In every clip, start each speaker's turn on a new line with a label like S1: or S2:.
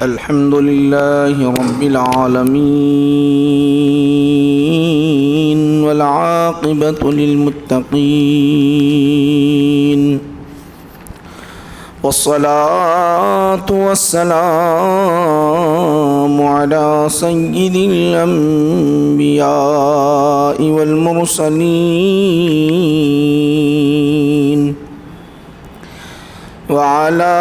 S1: الحمد لله رب العالمين والعاقبة للمتقين والصلاة والسلام على سيد الأنبياء والمرسلين وعلى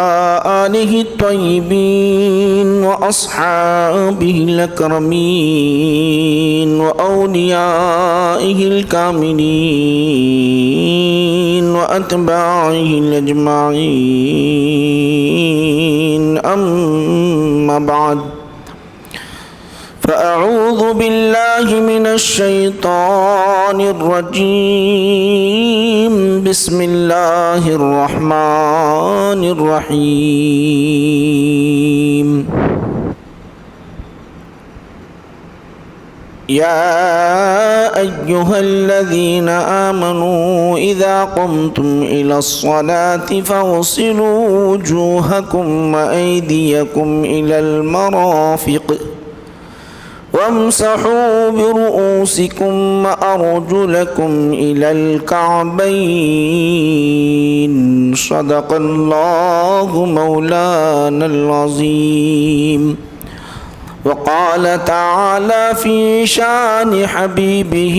S1: آله الطيبين وأصحابه الأكرمين وأوليائه الكاملين وأتباعه الأجمعين أما بعد فأعوذ بالله من الشيطان الرجيم بسم الله الرحمن الرحيم يا أيها الذين آمنوا إذا قمتم إلى الصلاة فاغسلوا وجوهكم وأيديكم إلى المرافق وامسحوا برؤوسكم وأرجلكم إلى الكعبين صدق الله مولانا العظيم وقال تعالى في شان حبيبه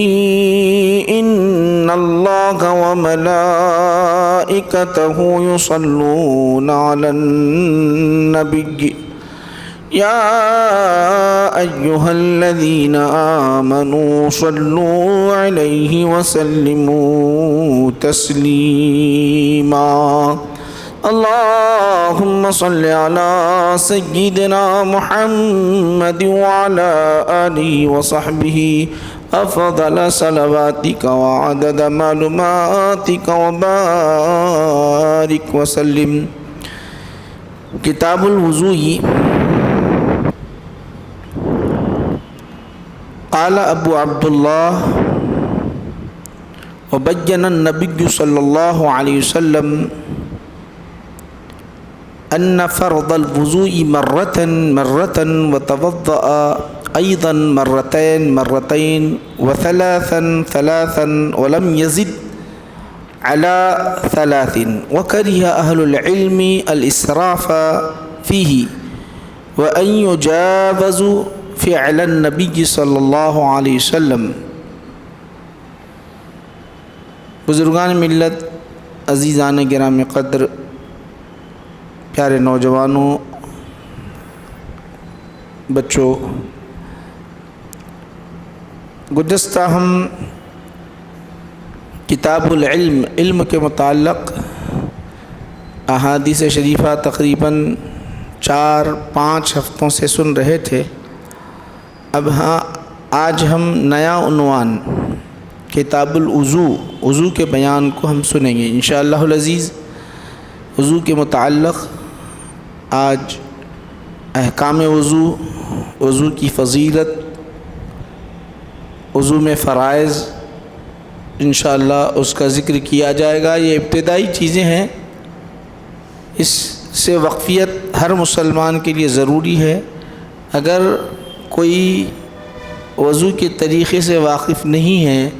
S1: إن الله وملائكته يصلون على النبي يا أيها الذين آمنوا صلوا عليه وسلموا تسليما اللهم صل على سيدنا محمد وعلى آله وصحبه أفضل صلواتك وعدد معلوماتك وبارك وسلم. کتاب الوضوء. قال ابو عبد الله وبين النبي صلى الله عليه وسلم أن فرض الوضوء مرة وتوضأ أيضا مرتين وثلاثا ولم يزد على 3 وكره أهل العلم الإسراف فيه وأن يجاوزوا فعل النبي صلی اللہ علیہ وسلم. بزرگان ملت، عزیزان گرامی قدر، پیارے نوجوانوں، بچوں، گزشتہ ہم کتاب العلم، علم کے متعلق احادیث شریفہ تقریباً 4-5 ہفتوں سے سن رہے تھے. اب آج ہم نیا عنوان کتاب الوضوء، وضو کے بیان کو ہم سنیں گے انشاءاللہ العزیز. وضو کے متعلق آج احکام وضو، وضو کی فضیلت، وضو میں فرائض انشاءاللہ اس کا ذکر کیا جائے گا. یہ ابتدائی چیزیں ہیں، اس سے واقفیت ہر مسلمان کے لیے ضروری ہے. اگر کوئی وضو کے طریقے سے واقف نہیں ہے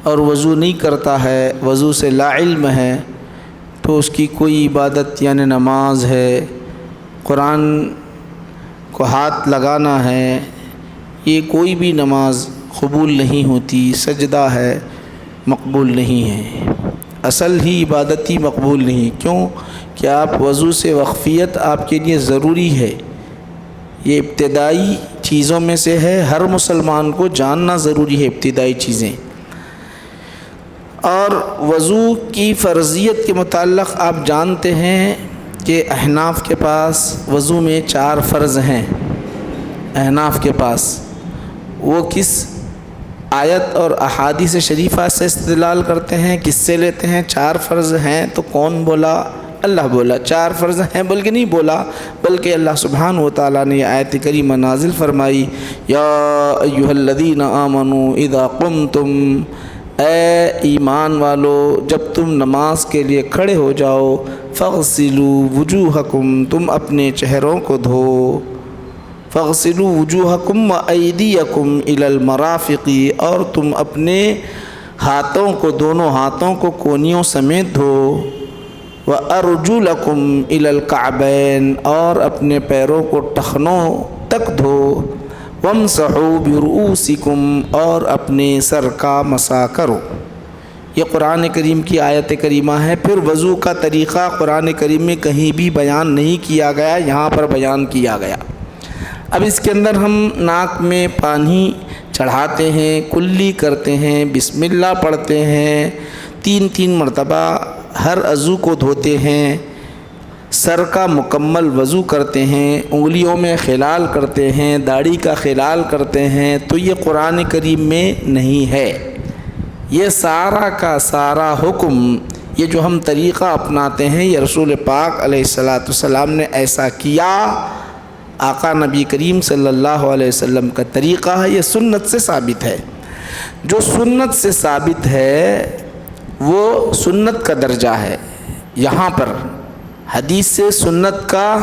S1: اور وضو نہیں کرتا ہے، وضو سے لا علم ہے، تو اس کی کوئی عبادت یعنی نماز ہے، قرآن کو ہاتھ لگانا ہے، یہ کوئی بھی نماز قبول نہیں ہوتی. سجدہ ہے مقبول نہیں ہے، اصل ہی عبادت ہی مقبول نہیں. کیوں کہ آپ وضو سے واقفیت آپ کے لیے ضروری ہے. یہ ابتدائی چیزوں میں سے ہے، ہر مسلمان کو جاننا ضروری ہے ابتدائی چیزیں. اور وضو کی فرضیت کے متعلق آپ جانتے ہیں کہ احناف کے پاس وضو میں 4 فرض ہیں. احناف کے پاس وہ کس آیت اور احادیث شریفہ سے استدلال کرتے ہیں، کس سے لیتے ہیں؟ 4 فرض ہیں تو کون بولا؟ اللہ بولا. 4 فرض ہیں بلکہ نہیں بولا، بلکہ اللہ سبحانہ و تعالیٰ نے آیت کریمہ نازل فرمائی، یا ایھا الذین آمنوا اذا قمتم، اے ایمان والو جب تم نماز کے لیے کھڑے ہو جاؤ، فغسلوا وجوہکم، تم اپنے چہروں کو دھو، فغسلوا وجوہکم وایدیکم الی المرافق، اور تم اپنے ہاتھوں کو، دونوں ہاتھوں کو کونیوں سمیت دھو، وارجلکم الی الکعبین، اور اپنے پیروں کو ٹخنوں تک دھو، وامسحوا برؤوسکم، اور اپنے سر کا مسح کرو۔ یہ قرآن کریم کی آیت کریمہ ہے۔ پھر وضو کا طریقہ قرآن کریم میں کہیں بھی بیان نہیں کیا گیا، یہاں پر بیان کیا گیا۔ اب اس کے اندر ہم ناک میں پانی چڑھاتے ہیں، کلی کرتے ہیں، بسم اللہ پڑھتے ہیں، 3 مرتبہ ہر عضو کو دھوتے ہیں، سر کا مکمل وضو کرتے ہیں، انگلیوں میں خلال کرتے ہیں، داڑھی کا خلال کرتے ہیں، تو یہ قرآن کریم میں نہیں ہے۔ یہ سارا کا سارا حکم، یہ جو ہم طریقہ اپناتے ہیں، یہ رسول پاک علیہ السلام نے ایسا کیا، آقا نبی کریم صلی اللہ علیہ وسلم کا طریقہ ہے، یہ سنت سے ثابت ہے۔ جو سنت سے ثابت ہے وہ سنت کا درجہ ہے۔ یہاں پر حدیث سے سنت کا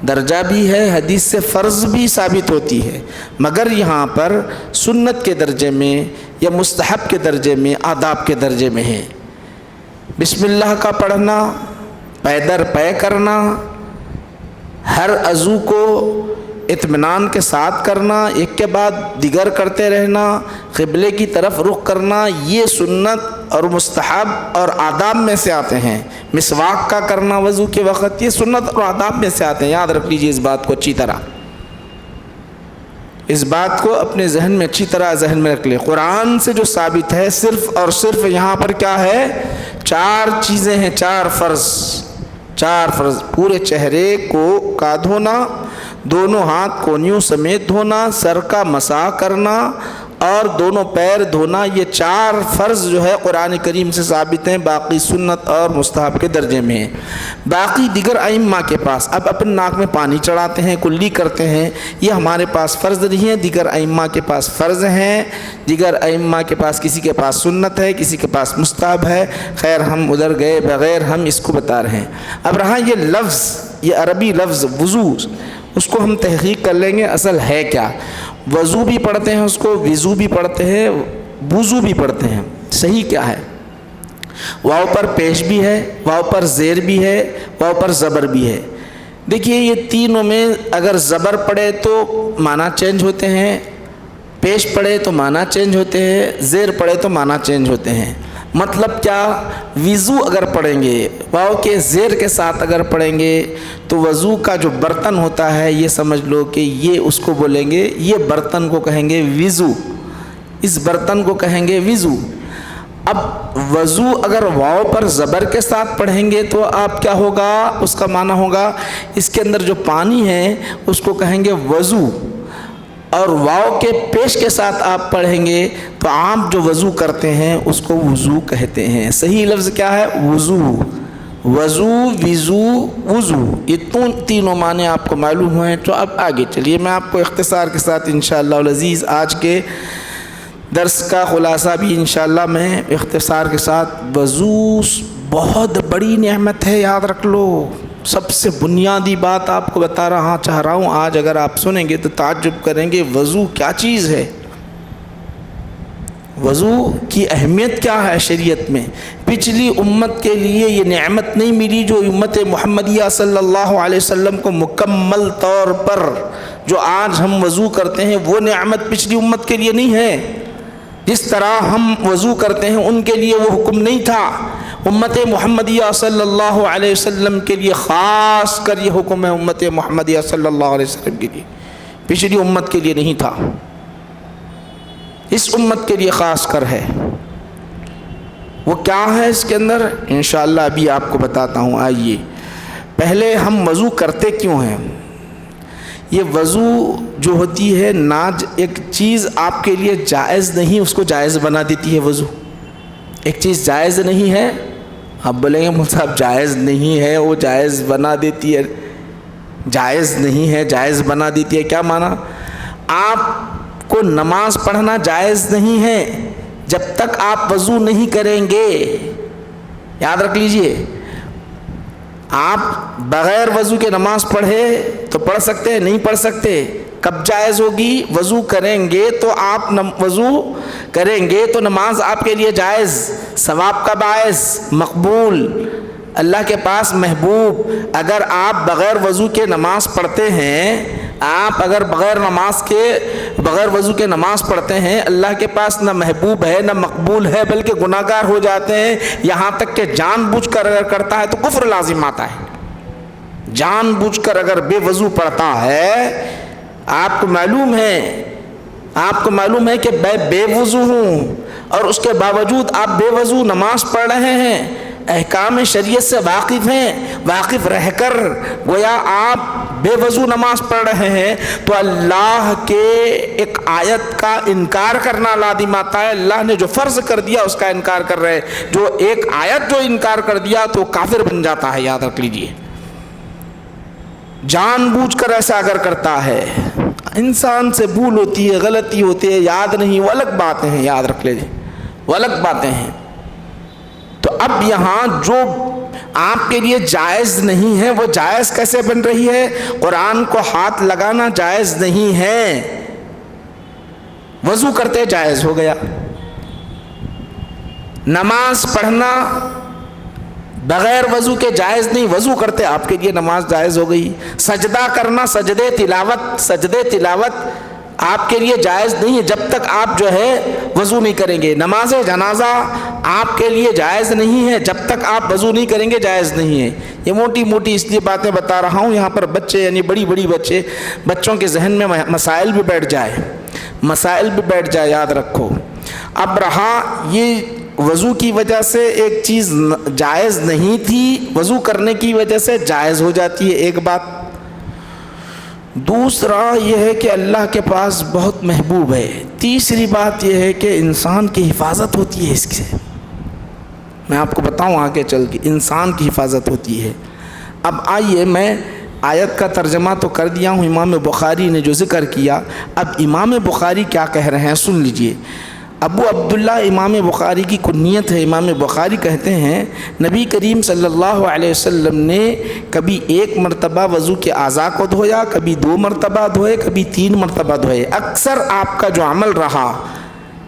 S1: درجہ بھی ہے، حدیث سے فرض بھی ثابت ہوتی ہے، مگر یہاں پر سنت کے درجے میں یا مستحب کے درجے میں، آداب کے درجے میں ہے۔ بسم اللہ کا پڑھنا، پے در پے کرنا، ہر عضو کو اطمینان کے ساتھ کرنا، ایک کے بعد دیگر کرتے رہنا، قبلے کی طرف رخ کرنا، یہ سنت اور مستحب اور آداب میں سے آتے ہیں۔ مسواک کا کرنا وضو کے وقت، یہ سنت اور آداب میں سے آتے ہیں۔ یاد رکھ لیجیے اس بات کو اچھی طرح، اس بات کو اپنے ذہن میں اچھی طرح ذہن میں رکھ لیں۔ قرآن سے جو ثابت ہے صرف اور صرف یہاں پر کیا ہے؟ 4 چیزیں ہیں، 4 فرض، 4 فرض۔ پورے چہرے کو کا دھونا، دونوں ہاتھ کونیوں سمیت دھونا، سر کا مسح کرنا اور دونوں پیر دھونا، یہ 4 فرض جو ہے قرآن کریم سے ثابت ہیں، باقی سنت اور مستحب کے درجے میں ہیں۔ باقی دیگر ائمہ کے پاس اب اپنے ناک میں پانی چڑھاتے ہیں، کلی کرتے ہیں، یہ ہمارے پاس فرض نہیں ہے، دیگر ائمہ کے پاس فرض ہیں، دیگر ائمہ کے پاس کسی کے پاس سنت ہے، کسی کے پاس مستحب ہے۔ خیر ہم ادھر گئے بغیر ہم اس کو بتا رہے ہیں۔ اب رہا یہ لفظ، یہ عربی لفظ وضو، اس کو ہم تحقیق کر لیں گے اصل ہے کیا۔ وضو بھی پڑھتے ہیں اس کو، وضو بھی پڑھتے ہیں، وضو بھی پڑھتے ہیں، صحیح کیا ہے؟ واو پر پیش بھی ہے، واو پر زیر بھی ہے، واو پر زبر بھی ہے۔ دیکھیے یہ تینوں میں اگر زبر پڑے تو معنی چینج ہوتے ہیں، پیش پڑے تو معنی چینج ہوتے ہیں، زیر پڑے تو معنی چینج ہوتے ہیں۔ مطلب کیا؟ وضو اگر پڑھیں گے واو کے زیر کے ساتھ اگر پڑھیں گے تو وضو کا جو برتن ہوتا ہے یہ سمجھ لو کہ یہ اس کو بولیں گے، یہ برتن کو کہیں گے وضو، اس برتن کو کہیں گے وضو۔ اب وضو اگر واو پر زبر کے ساتھ پڑھیں گے تو آپ کیا ہوگا؟ اس کا معنی ہوگا اس کے اندر جو پانی ہے اس کو کہیں گے وضو، اور واو کے پیش کے ساتھ آپ پڑھیں گے تو عام جو وضو کرتے ہیں اس کو وضو کہتے ہیں۔ صحیح لفظ کیا ہے؟ وضو، وضو، وضو، وضو، یہ تینوں معنی آپ کو معلوم ہوئے ہیں۔ تو اب آگے چلیے میں آپ کو اختصار کے ساتھ انشاءاللہ العزیز آج کے درس کا خلاصہ بھی انشاءاللہ میں اختصار کے ساتھ، وضو بہت بڑی نعمت ہے، یاد رکھ لو۔ سب سے بنیادی بات آپ کو بتا رہا چاہ رہا ہوں، آج اگر آپ سنیں گے تو تعجب کریں گے وضو کیا چیز ہے، وضو کی اہمیت کیا ہے شریعت میں۔ پچھلی امت کے لیے یہ نعمت نہیں ملی جو امت محمدیہ صلی اللہ علیہ وسلم کو مکمل طور پر جو آج ہم وضو کرتے ہیں وہ نعمت پچھلی امت کے لیے نہیں ہے۔ جس طرح ہم وضو کرتے ہیں ان کے لیے وہ حکم نہیں تھا، امت محمدیہ صلی اللہ علیہ وسلم کے لیے خاص کر یہ حکم ہے، امت محمدیہ صلی اللہ علیہ وسلم کے لیے، پچھلی امت کے لیے نہیں تھا، اس امت کے لیے خاص کر ہے۔ وہ کیا ہے اس کے اندر انشاءاللہ ابھی آپ کو بتاتا ہوں۔ آئیے پہلے ہم وضو کرتے کیوں ہیں؟ یہ وضو جو ہوتی ہے ایک چیز آپ کے لیے جائز نہیں اس کو جائز بنا دیتی ہے۔ وضو ایک چیز جائز نہیں ہے، آپ بولیں گے مولوی صاحب جائز نہیں ہے، وہ جائز بنا دیتی ہے، جائز نہیں ہے جائز بنا دیتی ہے، کیا معنی؟ آپ کو نماز پڑھنا جائز نہیں ہے جب تک آپ وضو نہیں کریں گے، یاد رکھ لیجئے۔ آپ بغیر وضو کے نماز پڑھے تو پڑھ سکتے ہیں؟ نہیں پڑھ سکتے۔ کب جائز ہوگی؟ وضو کریں گے تو آپ وضو کریں گے تو نماز آپ کے لیے جائز، ثواب کا باعث، مقبول، اللہ کے پاس محبوب۔ اگر آپ بغیر وضو کے نماز پڑھتے ہیں، آپ اگر بغیر وضو کے نماز پڑھتے ہیں، اللہ کے پاس نہ محبوب ہے نہ مقبول ہے، بلکہ گناہگار ہو جاتے ہیں۔ یہاں تک کہ جان بوجھ کر اگر کرتا ہے تو کفر لازم آتا ہے۔ جان بوجھ کر اگر بے وضو پڑھتا ہے، آپ کو معلوم ہے کہ میں بے وضو ہوں، اور اس کے باوجود آپ بے وضو نماز پڑھ رہے ہیں، احکام شریعت سے واقف رہ کر گویا آپ بے وضو نماز پڑھ رہے ہیں، تو اللہ کے ایک آیت کا انکار کرنا لازم آتا ہے۔ اللہ نے جو فرض کر دیا اس کا انکار کر رہے ہیں، جو ایک آیت جو انکار کر دیا تو کافر بن جاتا ہے، یاد رکھ لیجئے۔ جان بوجھ کر ایسا اگر کرتا ہے، انسان سے بھول ہوتی ہے، غلطی ہوتی ہے، یاد نہیں، وہ الگ باتیں ہیں، یاد رکھ لیجئے، وہ الگ باتیں ہیں۔ تو اب یہاں جو آپ کے لیے جائز نہیں ہے وہ جائز کیسے بن رہی ہے؟ قرآن کو ہاتھ لگانا جائز نہیں ہے، وضو کرتے جائز ہو گیا۔ نماز پڑھنا بغیر وضو کے جائز نہیں، وضو کرتے آپ کے لیے نماز جائز ہو گئی۔ سجدہ کرنا، سجدے تلاوت آپ کے لیے جائز نہیں ہے جب تک آپ جو ہے وضو نہیں کریں گے۔ نماز جنازہ آپ کے لیے جائز نہیں ہے جب تک آپ وضو نہیں کریں گے، جائز نہیں ہے۔ یہ موٹی موٹی اس لیے باتیں بتا رہا ہوں، یہاں پر بچے یعنی بڑی بچوں کے ذہن میں مسائل بھی بیٹھ جائے، یاد رکھو۔ اب رہا یہ وضو کی وجہ سے ایک چیز جائز نہیں تھی، وضو کرنے کی وجہ سے جائز ہو جاتی ہے، ایک بات۔ دوسرا یہ ہے کہ اللہ کے پاس بہت محبوب ہے۔ تیسری بات یہ ہے کہ انسان کی حفاظت ہوتی ہے اس سے، میں آپ کو بتاؤں آگے چل کے، انسان کی حفاظت ہوتی ہے۔ اب آئیے، میں آیت کا ترجمہ تو کر دیا ہوں، امام بخاری نے جو ذکر کیا، اب امام بخاری کیا کہہ رہے ہیں سن لیجئے۔ ابو عبداللہ امام بخاری کی کنیت ہے۔ امام بخاری کہتے ہیں نبی کریم صلی اللہ علیہ وسلم نے کبھی 1 مرتبہ وضو کے اعضاء کو دھویا، کبھی 2 مرتبہ دھوئے، کبھی 3 مرتبہ دھوئے۔ اکثر آپ کا جو عمل رہا،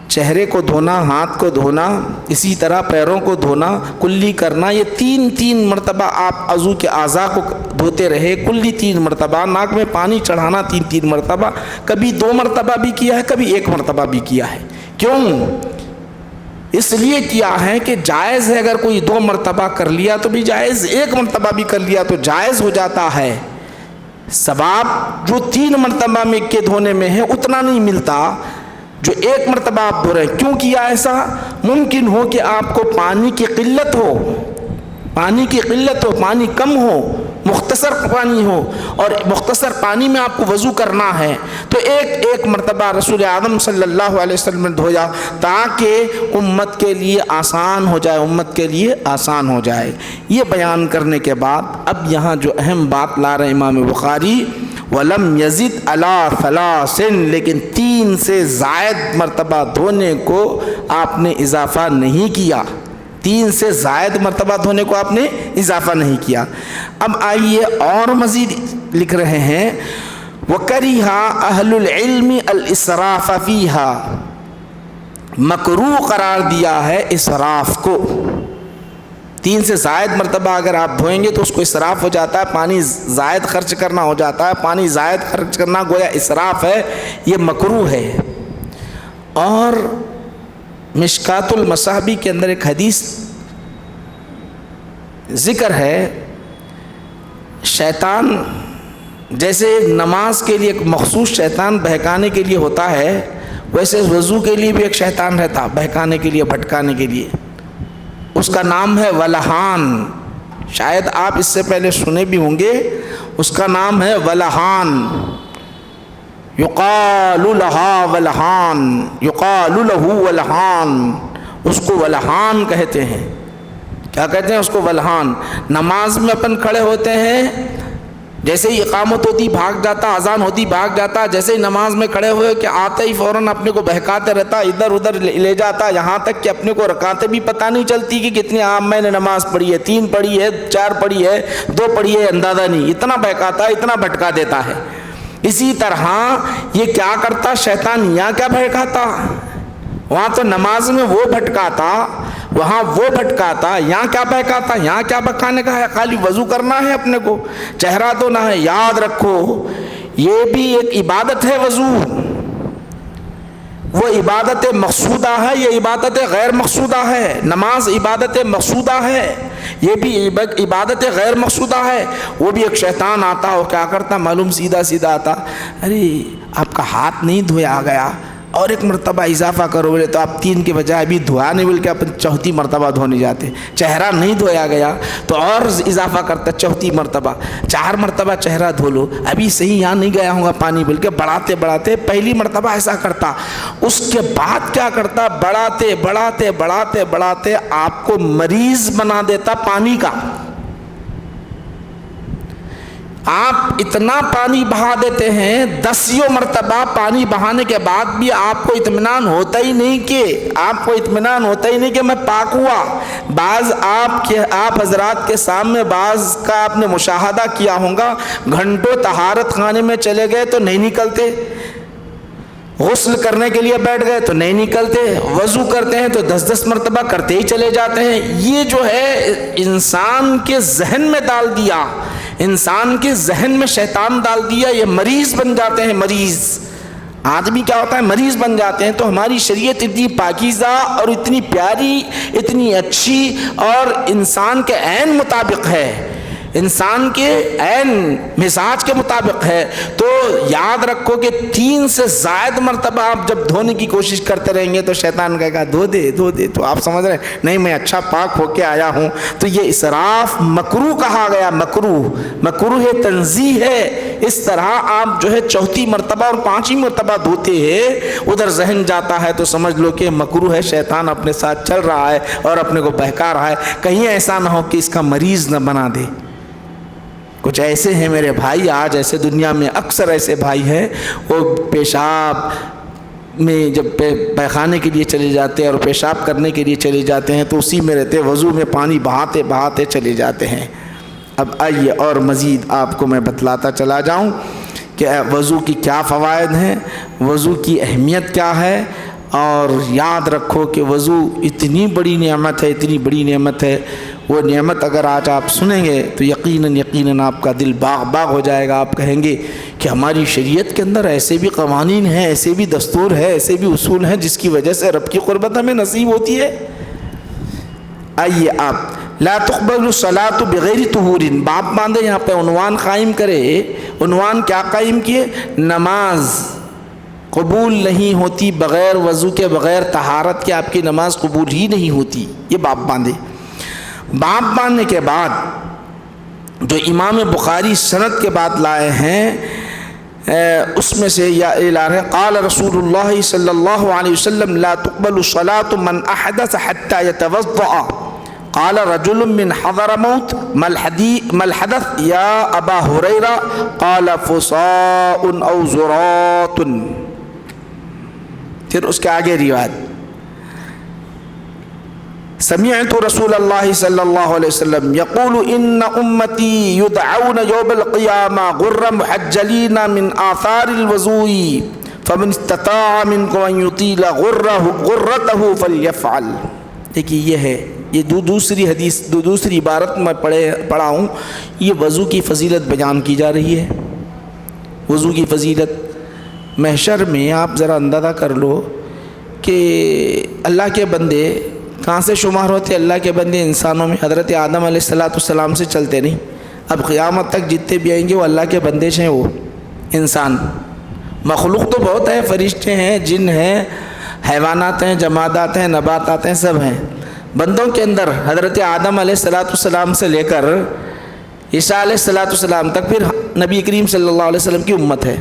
S1: چہرے کو دھونا، ہاتھ کو دھونا، اسی طرح پیروں کو دھونا، کلی کرنا، یہ 3 مرتبہ آپ وضو کے اعضاء کو دھوتے رہے، کلی 3 مرتبہ، ناک میں پانی چڑھانا 3 مرتبہ، کبھی 2 مرتبہ بھی کیا ہے، کبھی 1 مرتبہ بھی کیا ہے۔ کیوں؟ اس لیے کیا ہے کہ جائز ہے، اگر کوئی 2 مرتبہ کر لیا تو بھی جائز، 1 مرتبہ بھی کر لیا تو جائز ہو جاتا ہے۔ ثواب جو 3 مرتبہ میں کے دھونے میں ہے اتنا نہیں ملتا جو 1 مرتبہ آپ دھو رہے ہیں۔ کیوں کیا ایسا؟ ممکن ہو کہ آپ کو پانی کی قلت ہو، پانی کم ہو، مختصر پانی ہو، اور مختصر پانی میں آپ کو وضو کرنا ہے، تو ایک مرتبہ رسول اعظم صلی اللہ علیہ وسلم نے دھویا تاکہ امت کے لیے آسان ہو جائے۔ یہ بیان کرنے کے بعد اب یہاں جو اہم بات لا رہے امام بخاری، وَلَمْ يَزِدْ عَلَىٰ ثَلَاثٍ، لیکن 3 سے زائد مرتبہ دھونے کو آپ نے اضافہ نہیں کیا، 3 سے زائد مرتبہ دھونے کو آپ نے اضافہ نہیں کیا۔ اب آئیے اور مزید لکھ رہے ہیں، وَكَرِهَا أَهْلُ الْعِلْمِ الْإِسْرَافَ فِيهَا، مکروہ قرار دیا ہے اسراف کو۔ 3 سے زائد مرتبہ اگر آپ دھوئیں گے تو اس کو اسراف ہو جاتا ہے، پانی زائد خرچ کرنا ہو جاتا ہے، پانی زائد خرچ کرنا گویا اسراف ہے، یہ مکروہ ہے۔ اور مشکات المصابیح کے اندر ایک حدیث ذکر ہے، شیطان جیسے نماز کے لیے ایک مخصوص شیطان بہکانے کے لیے ہوتا ہے، ویسے وضو کے لیے بھی ایک شیطان رہتا بہکانے کے لیے، بھٹکانے کے لیے، اس کا نام ہے ولہان۔ شاید آپ اس سے پہلے سنے بھی ہوں گے، اس کا نام ہے ولہان، یقال لہا ولہان، یقال لہو ولہان، اس کو ولہان کہتے ہیں۔ کیا کہتے ہیں اس کو؟ ولہان۔ نماز میں اپن کھڑے ہوتے ہیں، جیسے ہی اقامت ہوتی بھاگ جاتا، اذان ہوتی بھاگ جاتا، جیسے ہی نماز میں کھڑے ہوئے کہ آتے ہی فوراً اپنے کو بہکاتے رہتا، ادھر ادھر لے جاتا، یہاں تک کہ اپنے کو رکعتیں بھی پتہ نہیں چلتی کہ کتنی عام میں نے نماز پڑھی ہے، 3 پڑھی ہے، 4 پڑھی ہے، 2 پڑھی ہے، اندازہ نہیں، اتنا بہکاتا، اتنا بھٹکا دیتا ہے۔ اسی طرح یہ کیا کرتا شیطان، یہاں کیا بہکاتا، وہاں تو نماز میں وہ بھٹکاتا، وہاں وہ بھٹکاتا، یہاں کیا بہکاتا، یہاں کیا بہکانے کا ہے، خالی وضو کرنا ہے اپنے کو، چہرہ دھونا ہے۔ یاد رکھو یہ بھی ایک عبادت ہے، وضو وہ عبادت مقصودہ ہے، یہ عبادت غیر مقصودہ ہے۔ نماز عبادت مقصودہ ہے، یہ بھی عبادت غیر مقصودہ ہے۔ وہ بھی ایک شیطان آتا اور کیا کرتا معلوم، سیدھا سیدھا آتا، ارے آپ کا ہاتھ نہیں دھویا گیا، اور ایک مرتبہ اضافہ کرو، بولے تو آپ 3 کے بجائے ابھی دھویا نہیں، بول کے اپن 4تھی مرتبہ دھونے جاتے۔ چہرہ نہیں دھویا گیا تو اور اضافہ کرتا 4تھی مرتبہ، 4 مرتبہ چہرہ دھو لو، ابھی صحیح یہاں نہیں گیا ہوں گا پانی، بول کے بڑھاتے بڑھاتے پہلی مرتبہ ایسا کرتا، اس کے بعد کیا کرتا، بڑھاتے بڑھاتے بڑھاتے بڑھاتے آپ کو مریض بنا دیتا پانی کا۔ آپ اتنا پانی بہا دیتے ہیں، 10 مرتبہ پانی بہانے کے بعد بھی آپ کو اطمینان ہوتا ہی نہیں کہ میں پاک ہوا۔ بعض آپ حضرات کے سامنے بعض کا آپ نے مشاہدہ کیا ہوگا، گھنٹوں طہارت خانے میں چلے گئے تو نہیں نکلتے، غسل کرنے کے لیے بیٹھ گئے تو نہیں نکلتے، وضو کرتے ہیں تو 10 مرتبہ کرتے ہی چلے جاتے ہیں۔ یہ جو ہے انسان کے ذہن میں ڈال دیا، انسان کے ذہن میں شیطان ڈال دیا، یہ مریض بن جاتے ہیں۔ مریض آدمی کیا ہوتا ہے، مریض بن جاتے ہیں۔ تو ہماری شریعت اتنی پاکیزہ اور اتنی پیاری، اتنی اچھی اور انسان کے عین مطابق ہے، انسان کے عین مزاج کے مطابق ہے۔ تو یاد رکھو کہ 3 سے زائد مرتبہ آپ جب دھونے کی کوشش کرتے رہیں گے تو شیطان کہے گا دھو دے، تو آپ سمجھ رہے ہیں نہیں میں اچھا پاک ہو کے آیا ہوں۔ تو یہ اسراف مکروہ کہا گیا، مکروہ ہے، تنزیہ ہے۔ اس طرح آپ جو ہے 4تھی مرتبہ اور 5ویں مرتبہ دھوتے ہیں، ادھر ذہن جاتا ہے تو سمجھ لو کہ مکروہ ہے، شیطان اپنے ساتھ چل رہا ہے اور اپنے کو بہکا رہا ہے۔ کہیں ایسا نہ ہو کہ اس کا مریض نہ بنا دے۔ کچھ ایسے ہیں میرے بھائی، آج ایسے دنیا میں اکثر ایسے بھائی ہیں، وہ پیشاب میں جب پیخانے کے لیے چلے جاتے ہیں اور پیشاب کرنے کے لیے چلے جاتے ہیں تو اسی میں رہتے، وضو میں پانی بہاتے بہاتے چلے جاتے ہیں۔ اب آئیے اور مزید آپ کو میں بتلاتا چلا جاؤں کہ وضو کی کیا فوائد ہیں، وضو کی اہمیت کیا ہے۔ اور یاد رکھو کہ وضو اتنی بڑی نعمت ہے، اتنی بڑی نعمت ہے، وہ نعمت اگر آج آپ سنیں گے تو یقیناً آپ کا دل باغ ہو جائے گا۔ آپ کہیں گے کہ ہماری شریعت کے اندر ایسے بھی قوانین ہیں، ایسے بھی دستور ہے، ایسے بھی اصول ہیں جس کی وجہ سے رب کی قربت ہمیں نصیب ہوتی ہے۔ آئیے آپ لا تقبل الصلاۃ بغیر طہور، باپ باندھے یہاں پہ عنوان قائم کرے۔ عنوان کیا قائم کیے؟ نماز قبول نہیں ہوتی بغیر وضو کے، بغیر طہارت کے آپ کی نماز قبول ہی نہیں ہوتی۔ یہ باپ باندھے۔ باپ باندھنے کے بعد جو امام بخاری سند کے بعد لائے ہیں اس میں سے قال رسول اللہ صلی اللہ علیہ وسلم لا تقبل الصلاة من احدث حتى يتوضأ قال رجل من حضرموت ما الحدث یا ابا ہریرہ قال فصاء او زرات۔ پھر اس کے آگے روایت سمعت رسول اللہ صلی اللہ علیہ وسلم یقول ان امتی یدعون یوم القیامہ غرا محجلین من آثار الوضوء فمن استطاع منکم ان یطیل غرته فلیفعل۔ دیکھیے یہ ہے، یہ دوسری حدیث، دوسری عبارت میں پڑھا ہوں، یہ وضو کی فضیلت بیان کی جا رہی ہے۔ وضو کی فضیلت محشر میں آپ ذرا اندازہ کر لو کہ اللہ کے بندے کہاں سے شمار ہوتے؟ اللہ کے بندے انسانوں میں حضرت آدم علیہ السلام سے چلتے نہیں، اب قیامت تک جتنے بھی آئیں گے وہ اللہ کے بندے ہیں۔ وہ انسان مخلوق تو بہت ہے، فرشتے ہیں، جن ہیں، حیوانات ہیں، جمادات ہیں، نباتات ہیں، سب ہیں۔ بندوں کے اندر حضرت آدم علیہ السلام سے لے کر عیسیٰ علیہ السلام تک پھر نبی کریم صلی اللہ علیہ وسلم کی امت ہے،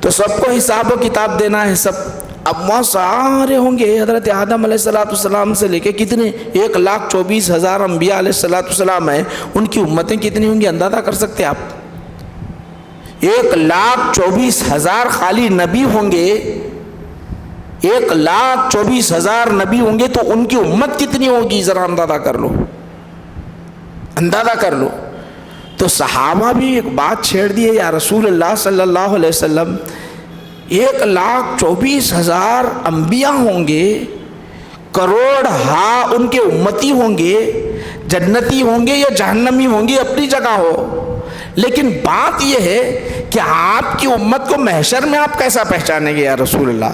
S1: تو سب کو حساب و کتاب دینا ہے سب۔ اب وہاں سارے ہوں گے حضرت آدم علیہ السلام سے لے کے کتنے 1,24,000 انبیاء علیہ السلام ہیں، ان کی امتیں کتنی ہوں گی اندازہ کر سکتے آپ؟ 1,24,000 خالی نبی ہوں گے، 1,24,000 نبی ہوں گے تو ان کی امت کتنی ہوگی ذرا اندازہ کر لو، اندازہ کر لو۔ تو صحابہ بھی ایک بات چھیڑ دی ہے، یا رسول اللہ صلی اللہ علیہ وسلم 1,24,000 انبیاء ہوں گے، کروڑ ان کے امتی ہوں گے، جنتی ہوں گے یا جہنمی ہوں گے اپنی جگہ ہو، لیکن بات یہ ہے کہ آپ کی امت کو محشر میں آپ کیسا پہچانیں گے یا رسول اللہ؟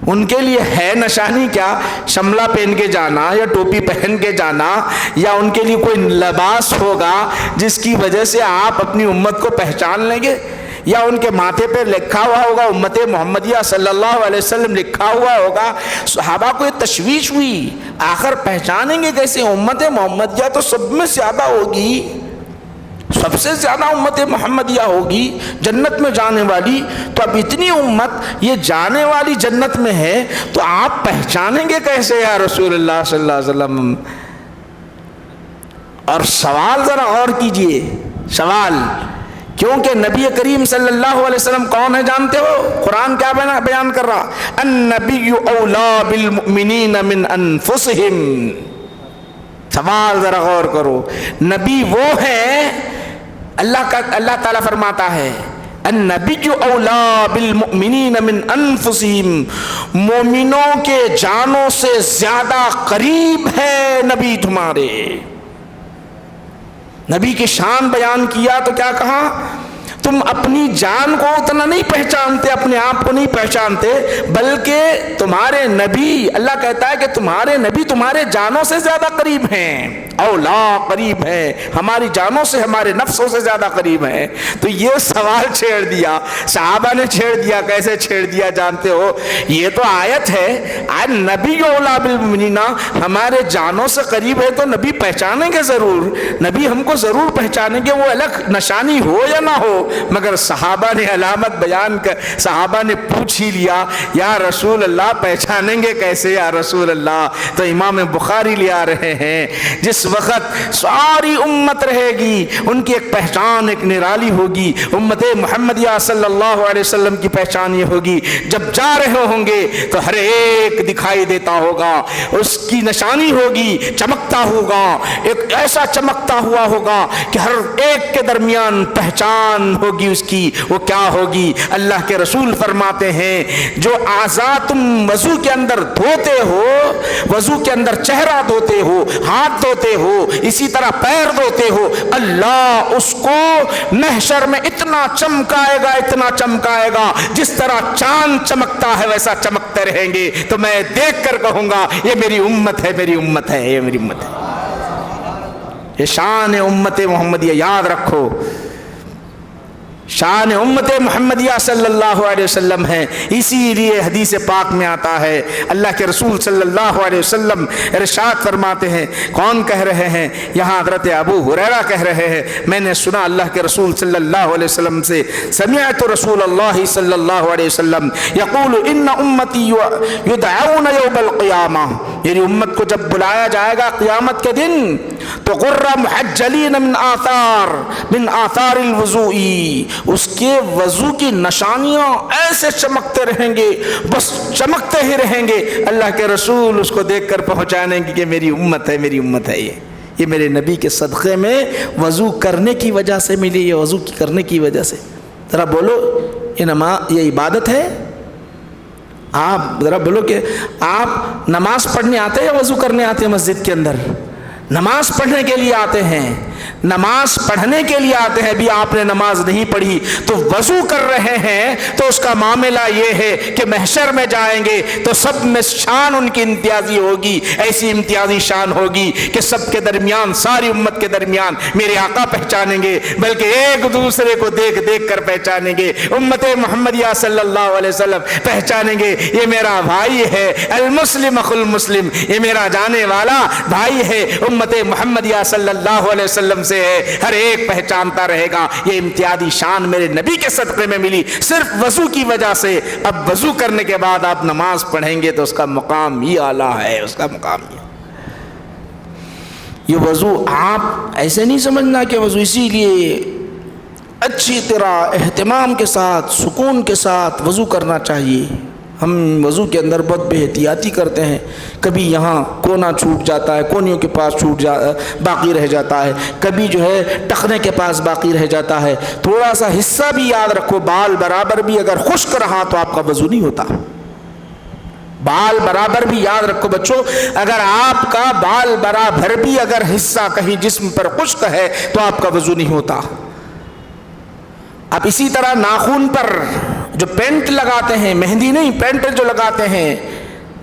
S1: ان کے لیے ہے نشانی کیا؟ شملہ پہن کے جانا یا ٹوپی پہن کے جانا، یا ان کے لیے کوئی لباس ہوگا جس کی وجہ سے آپ اپنی امت کو پہچان لیں گے؟ یا ان کے ماتھے پہ لکھا ہوا ہوگا امت محمدیہ صلی اللہ علیہ وسلم لکھا ہوا ہوگا؟ صحابہ کو یہ تشویش ہوئی، آخر پہچانیں گے کیسے؟ امت محمدیہ تو سب میں زیادہ ہوگی، سب سے زیادہ امت محمدیہ ہوگی جنت میں جانے والی، تو اب اتنی امت یہ جانے والی جنت میں ہے تو آپ پہچانیں گے کیسے یا رسول اللہ صلی اللہ علیہ وسلم؟ اور سوال ذرا اور کیجئے، سوال، کیونکہ نبی کریم صلی اللہ علیہ وسلم کون ہے جانتے ہو؟ قرآن کیا بیان کر رہا؟ النبی اولا بالمؤمنین من انفسہم۔ سوال ذرا غور کرو، نبی وہ ہے، اللہ تعالیٰ فرماتا ہے النبی اولا بالمؤمنین من انفسہم، مومنوں کے جانوں سے زیادہ قریب ہے نبی تمہارے۔ نبی کی شان بیان کیا تو کیا کہا؟ تم اپنی جان کو اتنا نہیں پہچانتے، اپنے آپ کو نہیں پہچانتے، بلکہ تمہارے نبی، اللہ کہتا ہے کہ تمہارے نبی تمہارے جانوں سے زیادہ قریب ہیں، اولا قریب ہے، ہماری جانوں سے، ہمارے نفسوں سے زیادہ قریب ہیں۔ تو یہ سوال چھیڑ دیا، صحابہ نے چھیڑ دیا۔ کیسے چھیڑ دیا جانتے ہو؟ یہ تو آیت ہے النبی اولا بالمؤمنین، ہمارے جانوں سے قریب ہے تو نبی پہچانیں گے ضرور، نبی ہم کو ضرور پہچانیں گے، وہ الگ نشانی ہو یا نہ ہو، مگر صحابہ نے علامت بیان کر، صحابہ نے پوچھ ہی لیا یا رسول اللہ پہچانیں گے کیسے یا رسول اللہ؟ تو امام بخاری لے آ رہے ہیں، جس وقت ساری امت رہے گی ان کی ایک پہچان، ایک نرالی ہوگی، امت محمدیہ صلی اللہ علیہ وسلم کی پہچان یہ ہوگی، جب جا رہے ہوں گے تو ہر ایک دکھائی دیتا ہوگا، اس کی نشانی ہوگی، چمکتا ہوگا، ایک ایسا چمکتا ہوا ہوگا کہ ہر ایک کے درمیان پہچان ہوگی اس کی۔ وہ کیا ہوگی؟ اللہ کے رسول فرماتے ہیں جو اعضاء تم وضو کے اندر دھوتے ہو، وضو کے اندر چہرہ دھوتے ہو، ہاتھ دھوتے ہو، اسی طرح پیر دھوتے ہو، اللہ اس کو محشر میں اتنا چمکائے گا، اتنا چمکائے گا، جس طرح چاند چمکتا ہے ویسا چمکتے رہیں گے۔ تو میں دیکھ کر کہوں گا یہ میری امت ہے، میری امت ہے، یہ میری امت ہے۔ یہ شان امت محمدیہ، یاد رکھو، شان امت محمدیہ صلی اللہ علیہ وسلم ہے۔ اسی لیے حدیث پاک میں آتا ہے، اللہ کے رسول صلی اللہ علیہ وسلم ارشاد فرماتے ہیں، کون کہہ رہے ہیں؟ یہاں حضرت ابو ہریرہ کہہ رہے ہیں، میں نے سنا اللہ کے رسول صلی اللہ علیہ وسلم سے، سمعت رسول اللہ صلی اللہ علیہ وسلم یقول ان امتی یدعون یوم القیامہ، میری امت کو جب بلایا جائے گا قیامت کے دن تو غر محجلین من آثار الوضوء، اس کے وضو کی نشانیاں ایسے چمکتے رہیں گے، بس چمکتے ہی رہیں گے۔ اللہ کے رسول اس کو دیکھ کر پہنچانے گے کہ میری امت ہے، میری امت ہے، یہ میرے نبی کے صدقے میں وضو کرنے کی وجہ سے ملی، یہ وضو کرنے کی وجہ سے۔ ذرا بولو یہ نماز، یہ عبادت ہے؟ آپ ذرا بولو کہ آپ نماز پڑھنے آتے ہیں یا وضو کرنے آتے ہیں مسجد کے اندر؟ نماز پڑھنے کے لیے آتے ہیں، نماز پڑھنے کے لیے آتے ہیں، بھی آپ نے نماز نہیں پڑھی تو وضو کر رہے ہیں، تو اس کا معاملہ یہ ہے کہ محشر میں جائیں گے تو سب میں شان ان کی امتیازی ہوگی، ایسی امتیازی شان ہوگی کہ سب کے درمیان، ساری امت کے درمیان میرے آقا پہچانیں گے، بلکہ ایک دوسرے کو دیکھ دیکھ کر پہچانیں گے۔ امت محمدیہ صلی اللہ علیہ وسلم پہچانیں گے یہ میرا بھائی ہے، المسلم اخو المسلم، یہ میرا جانے والا بھائی ہے، امت محمدیہ صلی اللہ علیہ وسلم سے ہے، ہر ایک پہچانتا رہے گا۔ یہ امتیازی شان میرے نبی کے صدقے میں ملی صرف وضو کی وجہ سے۔ اب وضو کرنے کے بعد آپ نماز پڑھیں گے تو اس کا مقام ہی اعلیٰ ہے، اس کا مقام ہی۔ یہ وضو آپ ایسے نہیں سمجھنا کہ وضو اسی لیے اچھی طرح اہتمام کے ساتھ سکون کے ساتھ وضو کرنا چاہیے۔ ہم وضو کے اندر بہت بے احتیاطی کرتے ہیں، کبھی یہاں کونا چھوٹ جاتا ہے، کونیوں کے پاس باقی رہ جاتا ہے، کبھی جو ہے ٹخنے کے پاس باقی رہ جاتا ہے۔ تھوڑا سا حصہ بھی یاد رکھو، بال برابر بھی اگر خشک رہا تو آپ کا وضو نہیں ہوتا۔ بال برابر بھی یاد رکھو بچوں، اگر آپ کا بال برابر بھی اگر حصہ کہیں جسم پر خشک ہے تو آپ کا وضو نہیں ہوتا۔ اب اسی طرح ناخن پر جو پینٹ لگاتے ہیں، مہندی نہیں، پینٹ جو لگاتے ہیں،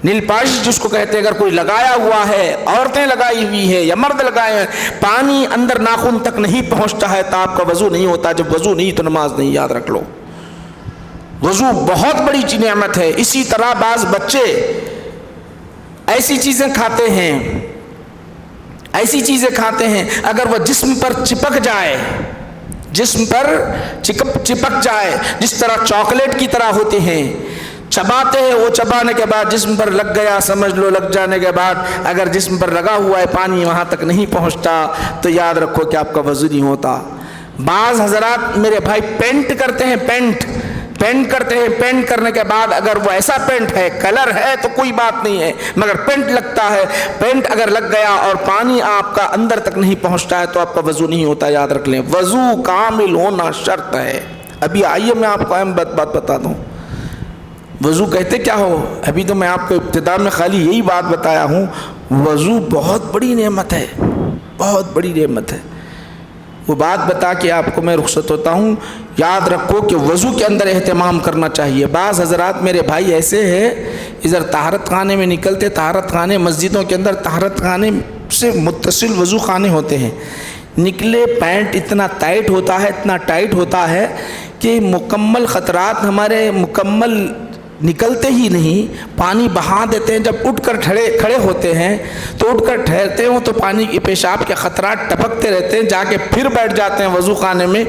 S1: نیل پالش جس کو کہتے ہیں، اگر کوئی لگایا ہوا ہے، عورتیں لگائی ہوئی ہے یا مرد لگائے ہیں، پانی اندر ناخن تک نہیں پہنچتا ہے تو آپ کا وضو نہیں ہوتا۔ جب وضو نہیں تو نماز نہیں، یاد رکھ لو۔ وضو بہت بڑی نعمت ہے۔ اسی طرح بعض بچے ایسی چیزیں کھاتے ہیں اگر وہ جسم پر چپک جائے، چپک جائے، جس طرح چاکلیٹ کی طرح ہوتے ہیں، چباتے ہیں، وہ چبانے کے بعد جسم پر لگ گیا، سمجھ لو لگ جانے کے بعد اگر جسم پر لگا ہوا ہے، پانی وہاں تک نہیں پہنچتا تو یاد رکھو کہ آپ کا وضو نہیں ہوتا۔ بعض حضرات میرے بھائی پینٹ کرتے ہیں، پینٹ کرنے کے بعد اگر وہ ایسا پینٹ ہے، کلر ہے تو کوئی بات نہیں ہے، مگر پینٹ لگتا ہے، پینٹ اگر لگ گیا اور پانی آپ کا اندر تک نہیں پہنچتا ہے تو آپ کا وضو نہیں ہوتا۔ یاد رکھ لیں، وضو کامل ہونا شرط ہے۔ ابھی آئیے میں آپ کو اہم بات بتا دوں، وضو کہتے کیا ہو؟ ابھی تو میں آپ کو ابتدا میں خالی یہی بات بتایا ہوں۔ وضو بہت بڑی نعمت ہے، بہت بڑی نعمت ہے۔ وہ بات بتا کے آپ کو میں رخصت ہوتا ہوں۔ یاد رکھو کہ وضو کے اندر اہتمام کرنا چاہیے۔ بعض حضرات میرے بھائی ایسے ہیں، ادھر طہارت خانے میں نکلتے، طہارت خانے مسجدوں کے اندر طہارت خانے سے متصل وضو خانے ہوتے ہیں، نکلے پینٹ اتنا ٹائٹ ہوتا ہے کہ مکمل خطرات ہمارے مکمل نکلتے ہی نہیں، پانی بہا دیتے ہیں۔ جب اٹھ کر کھڑے ہوتے ہیں تو اٹھ کر ٹھہرتے ہوں تو پانی کے پیشاب کے خطرات ٹپکتے رہتے ہیں، جا کے پھر بیٹھ جاتے ہیں وضو خانے میں،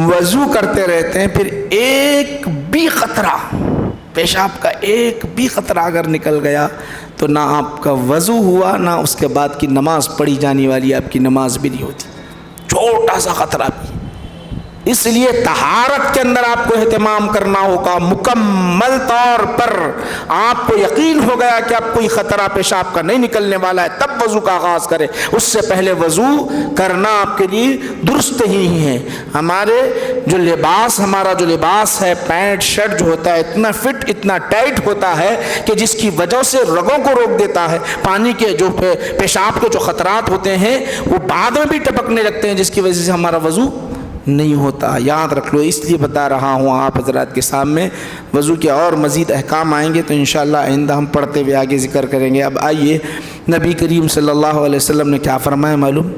S1: وضو کرتے رہتے ہیں۔ پھر ایک بھی قطرہ پیشاب کا ایک بھی قطرہ اگر نکل گیا تو نہ آپ کا وضو ہوا، نہ اس کے بعد کی نماز پڑھی جانے والی آپ کی نماز بھی نہیں ہوتی، چھوٹا سا قطرہ بھی۔ اس لیے طہارت کے اندر آپ کو اہتمام کرنا ہوگا مکمل طور پر۔ آپ کو یقین ہو گیا کہ اب کوئی خطرہ پیشاب کا نہیں نکلنے والا ہے، تب وضو کا آغاز کرے، اس سے پہلے وضو کرنا آپ کے لیے درست ہی ہے۔ ہمارا جو لباس ہے، پینٹ شرٹ جو ہوتا ہے، اتنا فٹ اتنا ٹائٹ ہوتا ہے کہ جس کی وجہ سے رگوں کو روک دیتا ہے، پانی کے جو پیشاب کے جو خطرات ہوتے ہیں وہ بعد میں بھی ٹپکنے لگتے ہیں، جس کی وجہ سے ہمارا وضو نہیں ہوتا۔ یاد رکھ لو، اس لیے بتا رہا ہوں آپ حضرات کے سامنے۔ وضو کے اور مزید احکام آئیں گے تو انشاءاللہ آئندہ ہم پڑھتے ہوئے آگے ذکر کریں گے۔ اب آئیے، نبی کریم صلی اللہ علیہ وسلم نے کیا فرمایا معلوم؟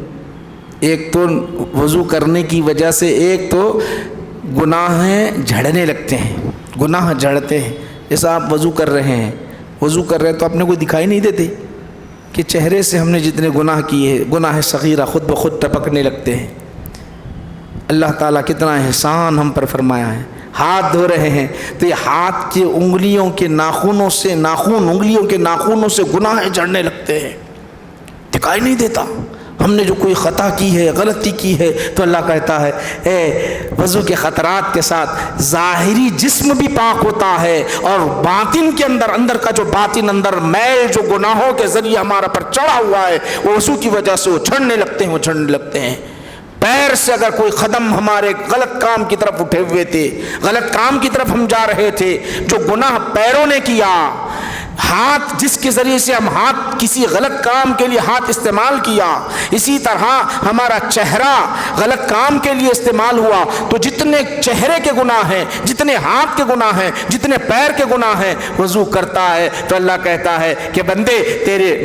S1: ایک تو وضو کرنے کی وجہ سے ایک تو گناہیں جھڑنے لگتے ہیں، گناہ جھڑتے ہیں۔ جیسا آپ وضو کر رہے ہیں تو اپنے کو دکھائی نہیں دیتے کہ چہرے سے ہم نے جتنے گناہ کیے ہیں، گناہ صغیرہ خود بخود ٹپکنے لگتے ہیں۔ اللہ تعالیٰ کتنا احسان ہم پر فرمایا ہے۔ ہاتھ دھو رہے ہیں تو یہ ہاتھ کی انگلیوں کے ناخنوں سے گناہ جھڑنے لگتے ہیں، دکھائی نہیں دیتا۔ ہم نے جو کوئی خطا کی ہے، غلطی کی ہے، تو اللہ کہتا ہے اے وضو کے خطرات کے ساتھ ظاہری جسم بھی پاک ہوتا ہے اور باطن کے اندر کا جو باطن اندر میل جو گناہوں کے ذریعے ہمارا پر چڑھا ہوا ہے، وہ وضو کی وجہ سے وہ جھڑنے لگتے ہیں۔ پیر سے اگر کوئی قدم ہمارے غلط کام کی طرف اٹھے ہوئے تھے، غلط کام کی طرف ہم جا رہے تھے، جو گناہ پیروں نے کیا، ہاتھ جس کے ذریعے سے ہم کسی غلط کام کے لیے ہاتھ استعمال کیا، اسی طرح ہمارا چہرہ غلط کام کے لیے استعمال ہوا، تو جتنے چہرے کے گناہ ہیں، جتنے ہاتھ کے گناہ ہیں، جتنے پیر کے گناہ ہیں، وضو کرتا ہے تو اللہ کہتا ہے کہ بندے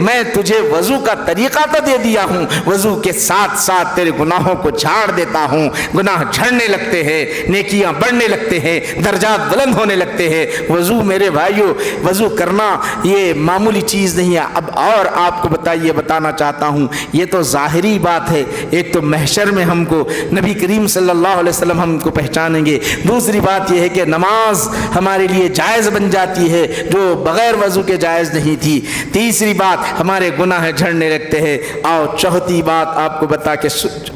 S1: میں تجھے وضو کا طریقہ تو دے دیا ہوں، وضو کے ساتھ ساتھ تیرے گناہوں کو جھاڑ دیتا ہوں۔ گناہ جھڑنے لگتے ہیں، نیکیاں بڑھنے لگتے ہیں، درجات بلند ہونے لگتے ہیں۔ وضو میرے بھائیوں، وضو کرنا یہ معمولی چیز نہیں ہے۔ اب اور آپ کو بتانا چاہتا ہوں، یہ تو ظاہری بات ہے، ایک تو محشر میں ہم کو نبی کریم صلی اللہ علیہ وسلم ہم کو پہچانیں گے، دوسری بات یہ ہے کہ نماز ہمارے لیے جائز بن جاتی ہے جو بغیر وضو کے جائز نہیں تھی، تیسری بات ہمارے گناہ جھڑنے لگتے ہیں، اور چوتھی بات آپ کو بتا کے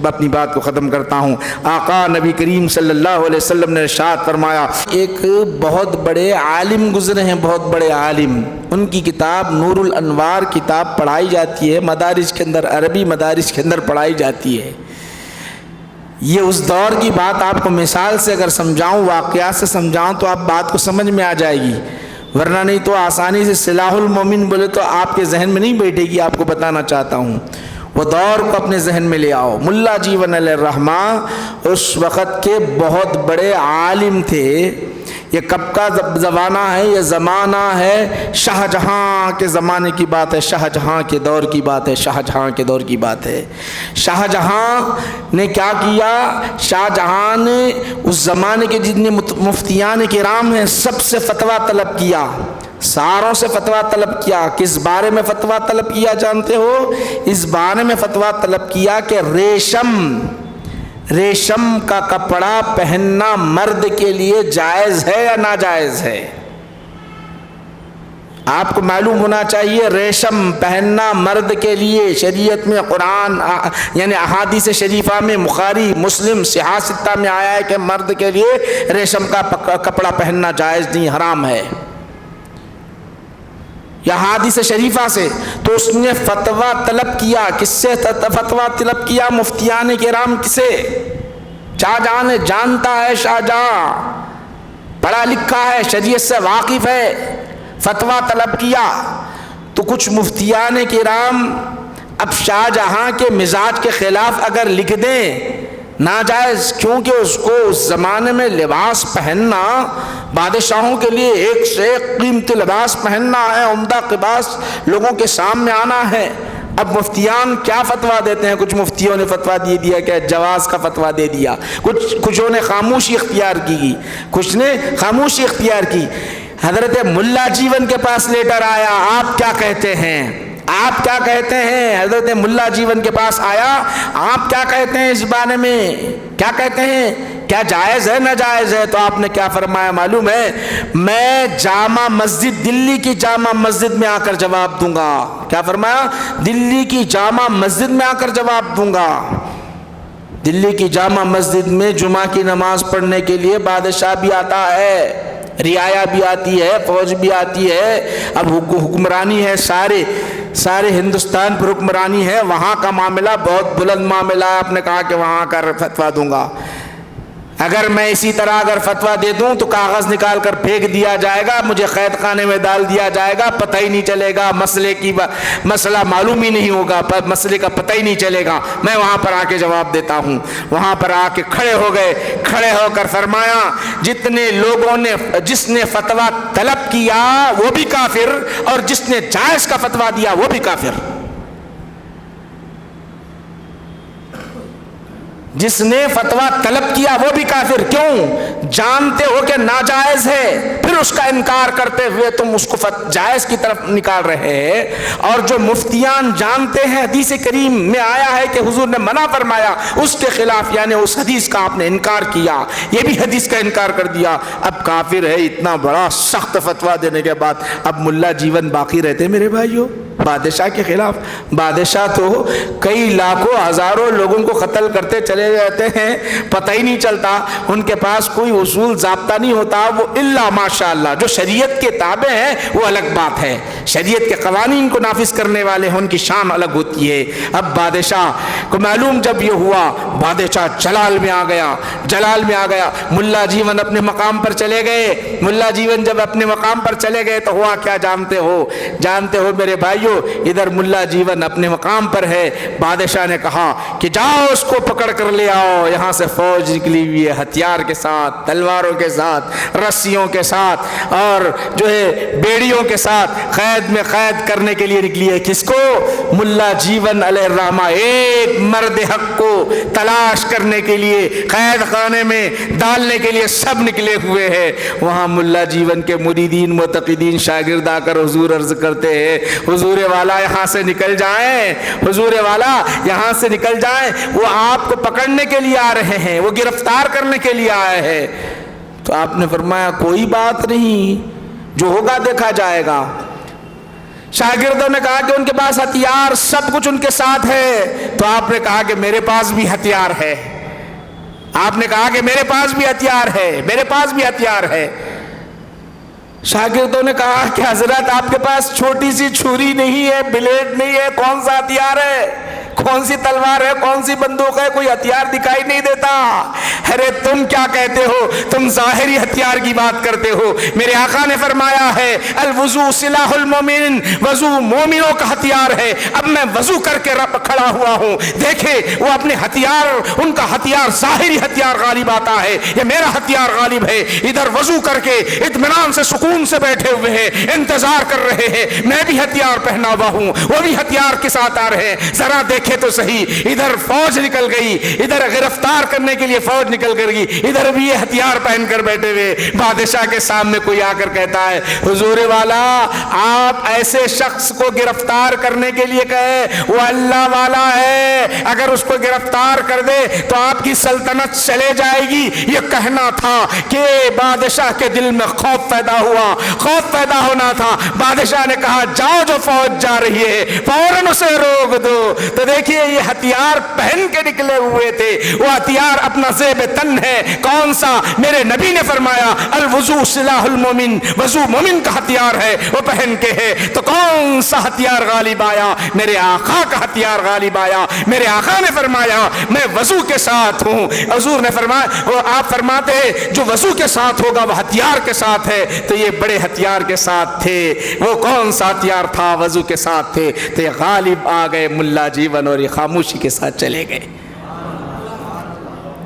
S1: اپنی بات کو ختم کرتا ہوں۔ آقا نبی کریم صلی اللہ علیہ وسلم نے ارشاد فرمایا، ایک بہت بڑے عالم گزرے ہیں، بہت بڑے عالم، ان کی کتاب نور الانوار کتاب پڑھائی جاتی ہے مدارس کے اندر، عربی مدارس کے اندر پڑھائی جاتی ہے۔ یہ اس دور کی بات آپ کو مثال سے اگر سمجھاؤں، واقعات سے سمجھاؤں تو آپ بات کو سمجھ میں آ جائے گی، ورنہ نہیں تو آسانی سے سلاح المومن بولے تو آپ کے ذہن میں نہیں بیٹھے گی۔ آپ کو بتانا چاہتا ہوں، وہ دور کو اپنے ذہن میں لے آؤ۔ ملا جیون علیہ الرحمٰ اس وقت کے بہت بڑے عالم تھے۔ یہ کب کا زمانہ ہے؟ یہ زمانہ ہے شاہ جہاں کے زمانے کی بات ہے، شاہ جہاں کے دور کی بات ہے، شاہ جہاں کے دور کی بات ہے۔ شاہ جہاں نے کیا کیا؟ شاہ جہاں نے اس زمانے کے جتنے مفتیان کرام ہیں سب سے فتویٰ طلب کیا، ساروں سے فتویٰ طلب کیا۔ کس بارے میں فتویٰ طلب کیا جانتے ہو؟ اس بارے میں فتویٰ طلب کیا کہ ریشم کا کپڑا پہننا مرد کے لیے جائز ہے یا ناجائز ہے؟ آپ کو معلوم ہونا چاہیے، ریشم پہننا مرد کے لیے شریعت میں، قرآن یعنی احادیث شریفہ میں، بخاری مسلم صحاح ستہ میں آیا ہے کہ مرد کے لیے ریشم کا کپڑا پہننا جائز نہیں، حرام ہے، یا حدیث شریفہ سے۔ تو اس نے فتویٰ طلب کیا، کس سے فتویٰ طلب کیا؟ مفتیان کرام سے۔ شاہ جہاں نے جانتا ہے، شاہ جہاں پڑھا لکھا ہے، شریعت سے واقف ہے، فتویٰ طلب کیا تو کچھ مفتیان کرام اب شاہ جہاں کے مزاج کے خلاف اگر لکھ دیں ناجائز، کیونکہ اس کو اس زمانے میں لباس پہننا بادشاہوں کے لیے ایک سے ایک قیمتی لباس پہننا ہے، عمدہ لباس لوگوں کے سامنے آنا ہے۔ اب مفتیان کیا فتویٰ دیتے ہیں؟ کچھ مفتیوں نے فتویٰ دے دیا کہ جواز کا فتویٰ دے دیا، کچھوں نے خاموشی اختیار کی، کچھ نے خاموشی اختیار کی۔ حضرت ملا جیون کے پاس لیٹر آیا، آپ کیا کہتے ہیں؟ آپ کیا کہتے ہیں؟ حضرت ملا جیون کے پاس آیا، آپ کیا کہتے ہیں اس بارے میں؟ کیا کہتے ہیں؟ کیا جائز ہے ناجائز ہے؟ تو آپ نے کیا فرمایا معلوم ہے؟ میں جامع مسجد، دلی کی جامع مسجد میں آ کر جواب دوں گا۔ کیا فرمایا؟ دلی کی جامع مسجد میں آ کر جواب دوں گا۔ دلی کی جامع مسجد میں جمعہ کی نماز پڑھنے کے لیے بادشاہ بھی آتا ہے، رعایا بھی آتی ہے، فوج بھی آتی ہے، اب حکمرانی ہے، سارے ہندوستان پر حکمرانی ہے، وہاں کا معاملہ بہت بلند معاملہ ہے۔ آپ نے کہا کہ وہاں کر فتویٰ دوں گا۔ اگر میں اسی طرح اگر فتویٰ دے دوں تو کاغذ نکال کر پھینک دیا جائے گا، مجھے قید خانے میں ڈال دیا جائے گا، پتہ ہی نہیں چلے گا، مسئلہ معلوم ہی نہیں ہوگا، مسئلے کا پتہ ہی نہیں چلے گا۔ میں وہاں پر آ کے جواب دیتا ہوں۔ وہاں پر آ کے کھڑے ہو گئے، کھڑے ہو کر فرمایا، جتنے لوگوں نے، جس نے فتویٰ طلب کیا وہ بھی کافر، اور جس نے جائز کا فتویٰ دیا وہ بھی کافر۔ جس نے فتویٰ طلب کیا وہ بھی کافر۔ کیوں؟ جانتے ہو کہ ناجائز ہے، پھر اس کا انکار کرتے ہوئے تم اس کو جائز کی طرف نکال رہے ہیں۔ اور جو مفتیان جانتے ہیں حدیث کریم میں آیا ہے کہ حضور نے منع فرمایا، اس کے خلاف یعنی اس حدیث کا آپ نے انکار کیا، یہ بھی حدیث کا انکار کر دیا، اب کافر ہے۔ اتنا بڑا سخت فتویٰ دینے کے بعد اب ملا جیون باقی رہتے میرے بھائیوں بادشاہ کے خلاف؟ بادشاہ تو کئی لاکھوں ہزاروں لوگوں کو قتل کرتے چلے جاتے ہیں، پتہ ہی نہیں چلتا، ان کے پاس کوئی اصول ضابطہ نہیں ہوتا، وہ الا ماشاء اللہ جو شریعت کے تابع ہیں وہ الگ بات ہے، شریعت کے قوانین کو نافذ کرنے والے ہیں ان کی شان الگ ہوتی ہے۔ اب بادشاہ کو معلوم جب یہ ہوا، بادشاہ جلال میں آ گیا، جلال میں آ گیا۔ ملا جیون اپنے مقام پر چلے گئے۔ ملا جیون جب اپنے مقام پر چلے گئے تو ہوا کیا جانتے ہو؟ جانتے ہو میرے بھائیوں؟ ادھر ملا جیون اپنے مقام پر ہے. بادشاہ نے کہا کہ جاؤ اس کو پکڑ کر لے آؤ. یہاں سے فوج نکلی ہوئی ہے ہتھیار کے ساتھ, تلواروں کے ساتھ, رسیوں کے ساتھ اور جو ہے بیڑیوں کے ساتھ قید میں قید کرنے کے لیے نکلی ہے. کس کو؟ ملا جیون علیہ الرحمہ. ایک مرد حق کو تلاش کرنے کے لیے, قید خانے میں ڈالنے کے لیے سب نکلے ہوئے ہیں. وہاں ملا جیون کے مریدین معتقدین شاگرد آ کر حضور عرض کرتے ہیں, حضور والا یہاں سے نکل جائیں, حضور والا یہاں سے نکل جائیں, وہ آپ کو پکڑنے کے لیے آ رہے ہیں, وہ گرفتار کرنے کے لیے آئے ہیں. تو آپ نے فرمایا کوئی بات نہیں, جو ہوگا دیکھا جائے گا. شاگردوں نے کہا کہ ان کے پاس ہتھیار سب کچھ ان کے ساتھ ہے. تو آپ نے کہا کہ میرے پاس بھی ہتھیار ہے. آپ نے کہا کہ میرے پاس بھی ہتھیار ہے, میرے پاس بھی ہتھیار ہے. شاگردوں نے کہا کہ حضرت آپ کے پاس چھوٹی سی چھری نہیں ہے, بلیڈ نہیں ہے, کون سا ہتھیار ہے, کون سی تلوار ہے, کون سی بندوق ہے, کوئی ہتھیار دکھائی نہیں دیتا. ارے تم کیا کہتے ہو, تم ظاہری ہتھیار کی بات کرتے ہو. میرے آقا نے فرمایا ہے الوضو سلاح المومن, وضو مومنوں کا ہتھیار ہے. اب میں وضو کر کے کھڑا ہوا ہوں, دیکھے وہ اپنے ہتھیار, ان کا ہتھیار ظاہری ہتھیار غالب آتا ہے, یہ میرا ہتھیار غالب ہے. ادھر وضو کر کے اطمینان سے سکون سے بیٹھے ہوئے ہیں, انتظار کر رہے ہیں. میں بھی ہتھیار پہنا ہوا ہوں, وہ بھی ہتھیار کے ساتھ آ رہے ہیں. ذرا دیکھے تو صحیح, ادھر فوج نکل گئی, ادھر گرفتار کرنے کے لیے فوج نکل کر گئی, ادھر بھی یہ ہتھیار پہن کر بیٹھے ہوئے. بادشاہ کے سامنے کوئی آ کر کہتا ہے حضور والا آپ ایسے شخص کو گرفتار کرنے کے لیے کہے, وہ اللہ والا ہے, اگر اس کو گرفتار کر دے تو آپ کی سلطنت چلے جائے گی. یہ کہنا تھا کہ بادشاہ کے دل میں خوف پیدا ہوا, خوف پیدا ہونا تھا. بادشاہ نے کہا جاؤ, جو فوج جا رہی ہے فوراً اسے روک دو. تو دیکھیے یہ ہتھیار پہن کے نکلے ہوئے تھے, وہ ہتھیار اپنا زیب تن ہے. کون سا؟ میرے نبی نے فرمایا الوضو سلاح المومن, وضو مومن کا ہتھیار ہے, وہ پہن کے ہے. تو کون سا ہتھیار غالب آیا؟ میرے آقا کا ہتھیار غالب آیا. میرے آقا نے فرمایا میں وضو کے ساتھ ہوں. حضور نے فرمایا, وہ آپ فرماتے ہیں جو وضو کے ساتھ ہوگا وہ ہتھیار کے ساتھ ہے. تو یہ بڑے ہتھیار کے ساتھ تھے. وہ کون سا ہتھیار تھا؟ وضو کے ساتھ تھے. تو یہ غالب آ گئے ملا جیون اور یہ خاموشی کے ساتھ چلے گئے.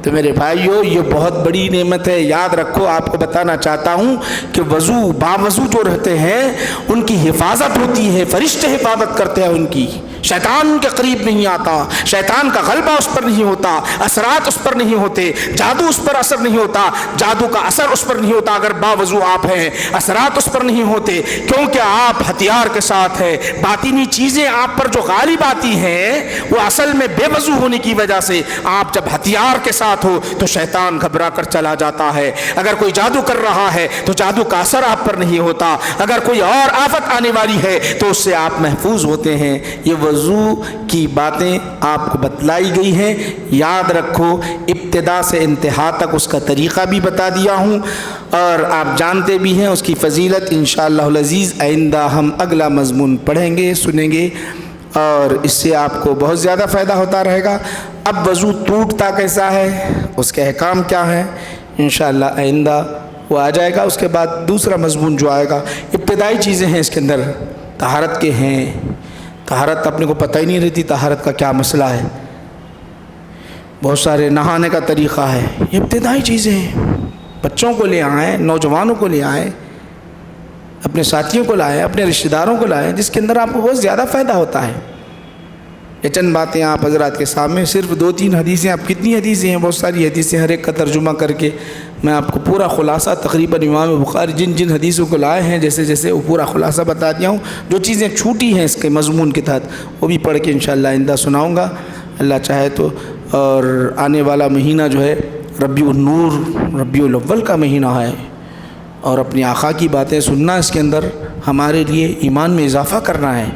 S1: تو میرے بھائیو یہ بہت بڑی نعمت ہے, یاد رکھو. آپ کو بتانا چاہتا ہوں کہ وضو باوضو جو رہتے ہیں ان کی حفاظت ہوتی ہے, فرشتے حفاظت کرتے ہیں ان کی. شیطان کے قریب نہیں آتا, شیطان کا غلبہ اس پر نہیں ہوتا, اثرات اس پر نہیں ہوتے, جادو اس پر اثر نہیں ہوتا, جادو کا اثر اس پر نہیں ہوتا. اگر باوضو آپ ہیں اثرات اس پر نہیں ہوتے, کیونکہ آپ ہتھیار کے ساتھ ہے. باطنی چیزیں آپ پر جو غالب آتی ہیں وہ اصل میں بے وضو ہونے کی وجہ سے. آپ جب ہتھیار کے ساتھ ہو تو شیطان گھبرا کر چلا جاتا ہے. اگر کوئی جادو کر رہا ہے تو جادو کا اثر آپ پر نہیں ہوتا. اگر کوئی اور آفت آنے والی ہے تو اس سے آپ محفوظ ہوتے ہیں. یہ وضو کی باتیں آپ کو بتلائی گئی ہیں. یاد رکھو ابتدا سے انتہا تک اس کا طریقہ بھی بتا دیا ہوں, اور آپ جانتے بھی ہیں اس کی فضیلت. انشاءاللہ العزیز آئندہ ہم اگلا مضمون پڑھیں گے, سنیں گے, اور اس سے آپ کو بہت زیادہ فائدہ ہوتا رہے گا. اب وضو ٹوٹتا کیسا ہے, اس کے احکام کیا ہیں, انشاءاللہ آئندہ وہ آ جائے گا. اس کے بعد دوسرا مضمون جو آئے گا, ابتدائی چیزیں ہیں اس کے اندر, طہارت کے ہیں. طہارت اپنے کو پتہ ہی نہیں رہتی طہارت کا کیا مسئلہ ہے. بہت سارے نہانے کا طریقہ ہے, یہ ابتدائی چیزیں ہیں. بچوں کو لے آئیں, نوجوانوں کو لے آئیں, اپنے ساتھیوں کو لائیں, اپنے رشتہ داروں کو لائیں, جس کے اندر آپ کو بہت زیادہ فائدہ ہوتا ہے. یہ چند باتیں آپ حضرات کے سامنے, صرف 2-3 حدیثیں. آپ کتنی حدیثیں ہیں, بہت ساری حدیثیں, ہر ایک کا ترجمہ کر کے میں آپ کو پورا خلاصہ تقریباً امام بخاری جن جن حدیثوں کو لائے ہیں جیسے جیسے وہ پورا خلاصہ بتا دیا ہوں. جو چیزیں چھوٹی ہیں اس کے مضمون کے تحت وہ بھی پڑھ کے انشاءاللہ آئندہ سناؤں گا اللہ چاہے تو. اور آنے والا مہینہ جو ہے ربیع النور, ربیع الاول کا مہینہ ہے, اور اپنی آقا کی باتیں سننا اس کے اندر ہمارے لیے ایمان میں اضافہ کرنا ہے.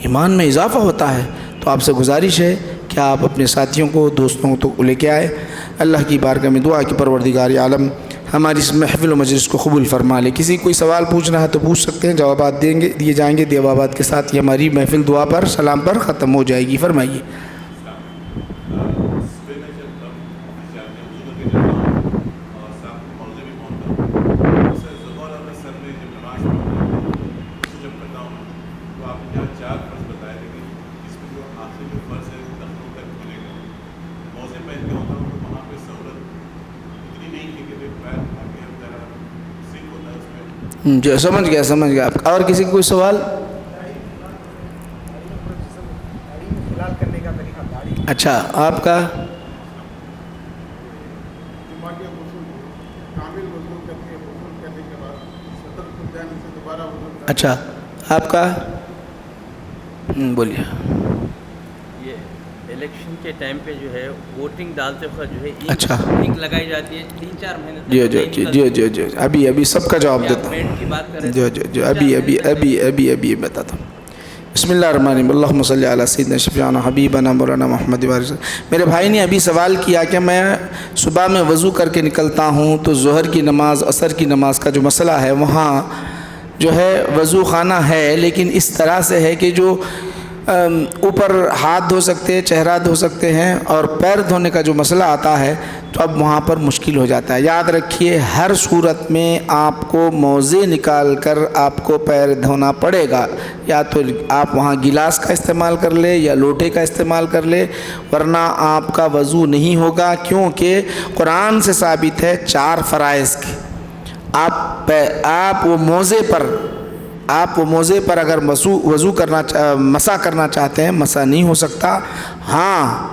S1: ایمان میں اضافہ ہوتا ہے. تو آپ سے گزارش ہے کہ آپ اپنے ساتھیوں کو, دوستوں کو لے کے آئے. اللہ کی بارگاہ میں دعا کہ پروردگار عالم ہماری اس محفل و مجلس کو قبول فرما لے. کسی کوئی سوال پوچھنا ہے تو پوچھ سکتے ہیں, جوابات دیے جائیں گے. جوابات کے ساتھ یہ ہماری محفل دعا پر سلام پر ختم ہو جائے گی. فرمائیے.
S2: چار
S1: جو سمجھ گیا آپ کا. اور کسی کا کوئی سوال؟ اچھا آپ کا؟ اچھا آپ کا؟ بولیے.
S2: یہ الیکشن کے ٹائم پہ جو ہے ووٹنگ ڈالتے وقت جو ہے
S1: اچھا
S2: انک لگائی جاتی ہے 3-4 مہینے تک.
S1: جی ابھی سب کا جواب دیتا ہوں.
S2: کی بات کریں
S1: جو ابھی بتاتا ہوں. بسم اللہ الرحمن الرحیم. اللہم صلی علی سیدنا شفیعنا حبیبنا مولانا محمد وسلم. میرے بھائی نے ابھی سوال کیا کہ میں صبح میں وضو کر کے نکلتا ہوں تو ظہر کی نماز عصر کی نماز کا جو مسئلہ ہے وہاں جو ہے وضو خانہ ہے لیکن اس طرح سے ہے کہ جو اوپر ہاتھ دھو سکتے ہیں, چہرہ دھو سکتے ہیں, اور پیر دھونے کا جو مسئلہ آتا ہے تو اب وہاں پر مشکل ہو جاتا ہے. یاد رکھیے ہر صورت میں آپ کو موزے نکال کر آپ کو پیر دھونا پڑے گا. یا تو آپ وہاں گلاس کا استعمال کر لے یا لوٹے کا استعمال کر لے, ورنہ آپ کا وضو نہیں ہوگا, کیونکہ قرآن سے ثابت ہے 4 فرائض کی. آپ وہ موزے پر اگر وضو مسح کرنا چاہتے ہیں, مسح نہیں ہو سکتا. ہاں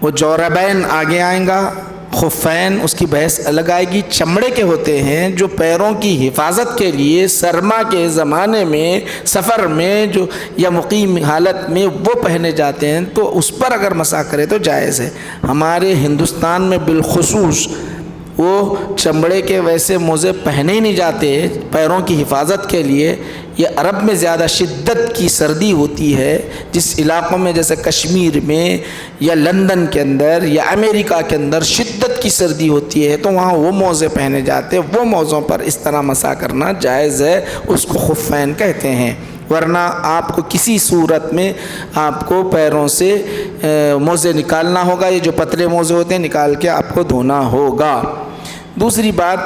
S1: وہ جوربین آگے آئیں گا, خفین اس کی بحث الگ آئے گی. چمڑے کے ہوتے ہیں جو پیروں کی حفاظت کے لیے سرما کے زمانے میں سفر میں جو یا مقیم حالت میں وہ پہنے جاتے ہیں, تو اس پر اگر مسح کرے تو جائز ہے. ہمارے ہندوستان میں بالخصوص وہ چمڑے کے ویسے موزے پہنے ہی نہیں جاتے پیروں کی حفاظت کے لیے. یہ عرب میں زیادہ شدت کی سردی ہوتی ہے, جس علاقوں میں جیسے کشمیر میں یا لندن کے اندر یا امریکہ کے اندر شدت کی سردی ہوتی ہے تو وہاں وہ موزے پہنے جاتے ہیں. وہ موزوں پر اس طرح مسح کرنا جائز ہے, اس کو خفین کہتے ہیں. ورنہ آپ کو کسی صورت میں آپ کو پیروں سے موزے نکالنا ہوگا. یہ جو پتلے موزے ہوتے ہیں نکال کے آپ کو دھونا ہوگا. دوسری بات,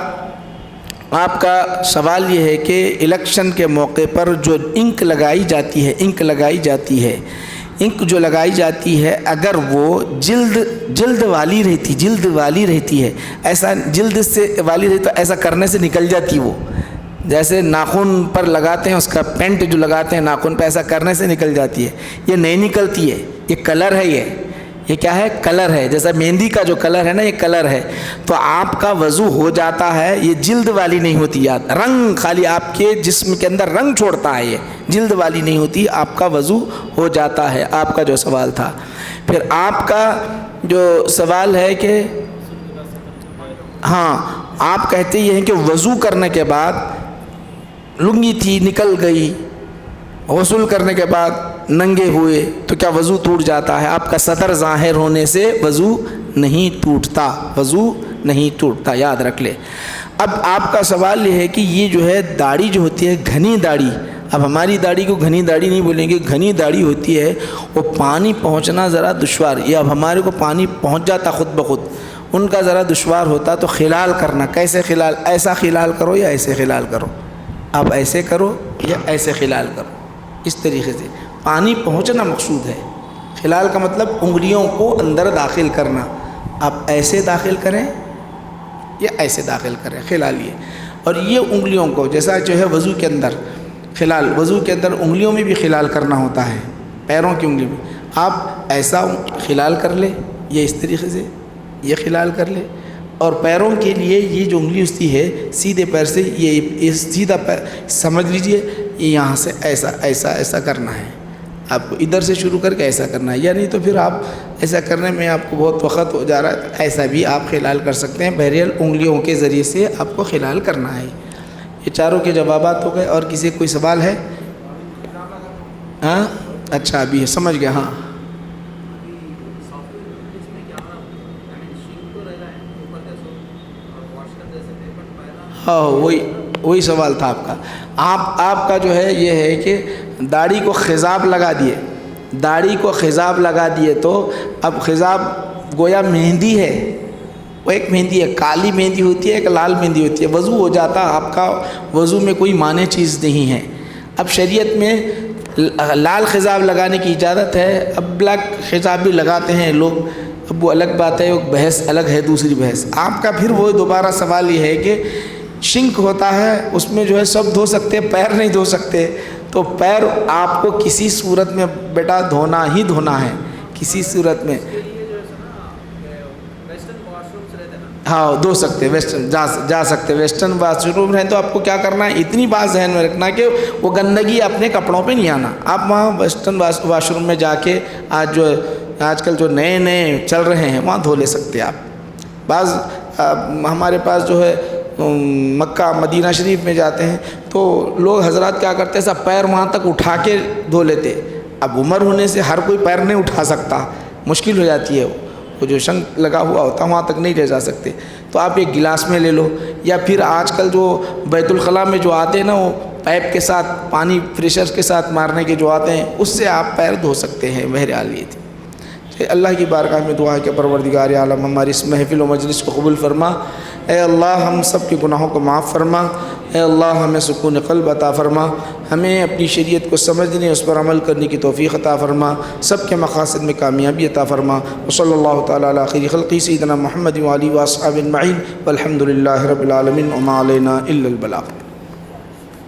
S1: آپ کا سوال یہ ہے کہ الیکشن کے موقع پر جو انک لگائی جاتی ہے انک جو لگائی جاتی ہے اگر وہ جلد والی رہتی ہے, ایسا جلد سے والی رہتی تو ایسا کرنے سے نکل جاتی. وہ جیسے ناخن پر لگاتے ہیں, اس کا پینٹ جو لگاتے ہیں ناخن پہ, ایسا کرنے سے نکل جاتی ہے. یہ نہیں نکلتی ہے, یہ کلر ہے. یہ کیا ہے؟ کلر ہے. جیسا مہندی کا جو کلر ہے نا, یہ کلر ہے. تو آپ کا وضو ہو جاتا ہے. یہ جلد والی نہیں ہوتی, یاد رنگ خالی آپ کے جسم کے اندر رنگ چھوڑتا ہے, یہ جلد والی نہیں ہوتی. آپ کا وضو ہو جاتا ہے. آپ کا جو سوال تھا, پھر آپ کا جو سوال ہے کہ ہاں آپ کہتے یہ ہیں کہ وضو کرنے کے بعد لنگی تھی نکل گئی, غسل کرنے کے بعد ننگے ہوئے تو کیا وضو ٹوٹ جاتا ہے؟ آپ کا سطر ظاہر ہونے سے وضو نہیں ٹوٹتا, یاد رکھ لے. اب آپ کا سوال یہ ہے کہ یہ جو ہے داڑھی جو ہوتی ہے گھنی داڑھی, اب ہماری داڑھی کو گھنی داڑھی نہیں بولیں گے, گھنی داڑھی ہوتی ہے, وہ پانی پہنچنا ذرا دشوار. یہ اب ہمارے کو پانی پہنچ جاتا خود بخود, ان کا ذرا دشوار ہوتا. تو خلال کرنا, کیسے خلال؟ ایسا خلال کرو یا ایسے خلال کرو. آپ ایسے کرو یا ایسے خلال کرو, اس طریقے سے پانی پہنچنا مقصود ہے. خلال کا مطلب انگلیوں کو اندر داخل کرنا. آپ ایسے داخل کریں یا ایسے داخل کریں, خلال یہ. اور یہ انگلیوں کو جیسا جو ہے وضو کے اندر خلال, وضو کے اندر انگلیوں میں بھی خلال کرنا ہوتا ہے, پیروں کی انگلی میں. آپ ایسا خلال کر لیں, یہ اس طریقے سے یہ خلال کر لیں. اور پیروں کے لیے یہ جو انگلی ہوتی ہے سیدھے پیر سے, یہ سیدھا پیر سمجھ لیجئے, یہاں سے ایسا کرنا ہے. آپ کو ادھر سے شروع کر کے ایسا کرنا ہے, یا نہیں تو پھر آپ ایسا کرنے میں آپ کو بہت وقت ہو جا رہا ہے, تو ایسا بھی آپ خلال کر سکتے ہیں. بہرحال انگلیوں کے ذریعے سے آپ کو خلال کرنا ہے. یہ چاروں کے جوابات ہو گئے. اور کسی کوئی سوال ہے؟ ہاں اچھا ابھی سمجھ گیا. ہاں وہی سوال تھا آپ کا. آپ کا جو ہے یہ ہے کہ داڑھی کو خضاب لگا دیے تو اب خضاب گویا مہندی ہے, وہ ایک مہندی ہے, کالی مہندی ہوتی ہے, ایک لال مہندی ہوتی ہے. وضو ہو جاتا, آپ کا وضو میں کوئی مانع چیز نہیں ہے. اب شریعت میں لال خضاب لگانے کی اجازت ہے، اب بلیک خضاب بھی لگاتے ہیں لوگ، اب وہ الگ بات ہے، ایک بحث الگ ہے دوسری بحث۔ آپ کا پھر وہ دوبارہ سوال یہ ہے کہ شنک ہوتا ہے اس میں جو ہے سب دھو سکتے، پیر نہیں دھو سکتے، تو پیر آپ کو کسی صورت میں بیٹا دھونا ہی دھونا ہے، کسی صورت میں۔ ہاں دھو سکتے، ویسٹرن جا سکتے، ویسٹرن واش روم ہیں تو آپ کو کیا کرنا ہے، اتنی بات ذہن میں رکھنا کہ وہ گندگی اپنے کپڑوں پہ نہیں آنا۔ آپ وہاں ویسٹرن واش روم میں جا کے آج کل جو نئے چل رہے ہیں وہاں دھو لے سکتے آپ۔ بعض ہمارے پاس جو ہے مکہ مدینہ شریف میں جاتے ہیں تو لوگ حضرات کیا کرتے ہیں، سب پیر وہاں تک اٹھا کے دھو لیتے۔ اب عمر ہونے سے ہر کوئی پیر نہیں اٹھا سکتا، مشکل ہو جاتی ہے، وہ جو شنک لگا ہوا ہوتا وہاں تک نہیں لے جا سکتے، تو آپ ایک گلاس میں لے لو، یا پھر آج کل جو بیت الخلاء میں جو آتے ہیں نا، وہ پائپ کے ساتھ پانی پریشر کے ساتھ مارنے کے جو آتے ہیں، اس سے آپ پیر دھو سکتے ہیں۔ بہرحال یہ تھی۔ اللہ کی بارگاہ میں دعا ہے کہ پروردگار عالم ہماری اس محفل و مجلس کو قبول فرما۔ اے اللہ ہم سب کے گناہوں کو معاف فرما، اے اللہ ہمیں سکون قلب عطا فرما، ہمیں اپنی شریعت کو سمجھنے اس پر عمل کرنے کی توفیق عطا فرما، سب کے مقاصد میں کامیابی عطا فرما۔ وصلی اللہ تعالیٰ علی خیر خلقی سیدنا محمد وآلہ وصحبہ اجمعین، والحمد للہ رب العالمین، وما علینا الا البلاغ۔